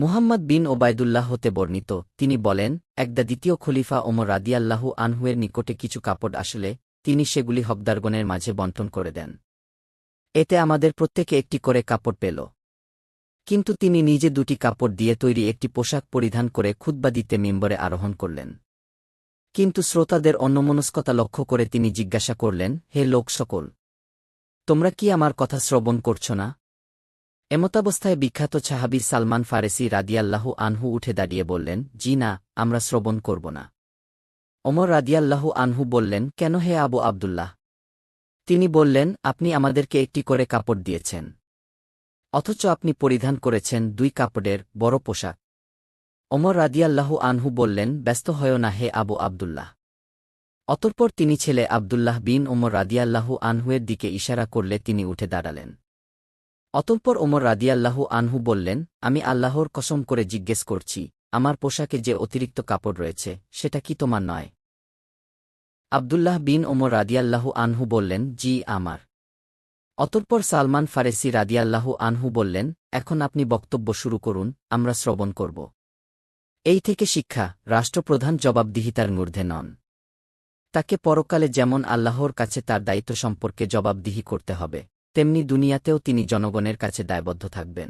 মুহাম্মদ বিন ওবায়দুল্লাহ হতে বর্ণিত, তিনি বলেন, একদা দ্বিতীয় খলিফা ওমর রাদিয়াল্লাহু আনহুয়ের নিকটে কিছু কাপড় আসলে তিনি সেগুলি হকদারগণের মাঝে বণ্টন করে দেন। এতে আমাদের প্রত্যেকে একটি করে কাপড় পেল। কিন্তু তিনি নিজে দুটি কাপড় দিয়ে তৈরি একটি পোশাক পরিধান করে খুতবা দিতে মিম্বরে আরোহণ করলেন। কিন্তু শ্রোতাদের অন্যমনস্কতা লক্ষ্য করে তিনি জিজ্ঞাসা করলেন, হে লোক সকল, তোমরা কি আমার কথা শ্রবণ করছ না? এমতাবস্থায় বিখ্যাত সাহাবী সালমান ফারেসি রাদিয়াল্লাহু আনহু উঠে দাঁড়িয়ে বললেন, জি না, আমরা শ্রবণ করব না। ওমর রাদিয়াল্লাহু আনহু বললেন, কেন হে আবু আবদুল্লাহ? তিনি বললেন, আপনি আমাদেরকে একটি করে কাপড় দিয়েছেন, অথচ আপনি পরিধান করেছেন দুই কাপড়ের বড় পোশাক। ওমর রাদিয়াল্লাহু আনহু বললেন, ব্যস্ত হয় না হে আবু আবদুল্লাহ। অতঃপর তিনি ছেলে আবদুল্লাহ বিন ওমর রাদিয়াল্লাহু আনহুয়ের দিকে ইশারা করলে তিনি উঠে দাঁড়ালেন। অতঃপর ওমর রাদিয়াল্লাহু আনহু বললেন, আমি আল্লাহর কসম করে জিজ্ঞেস করছি, আমার পোশাকে যে অতিরিক্ত কাপড় রয়েছে সেটা কি তোমার নয়? আবদুল্লাহ বিন ওমর রাদিয়াল্লাহু আনহু বললেন, জি আমার। অতঃপর সালমান ফারেসি রাদিয়াল্লাহু আনহু বললেন, এখন আপনি বক্তব্য শুরু করুন, আমরা শ্রবণ করব। এই থেকে শিক্ষা, রাষ্ট্রপ্রধান জবাবদিহিতার ঊর্ধ্বে নন। তাকে পরকালে যেমন আল্লাহর কাছে তার দায়িত্ব সম্পর্কে জবাবদিহি করতে হবে, তেমনি দুনিয়াতেও তিনি জনগণের কাছে দায়বদ্ধ থাকবেন।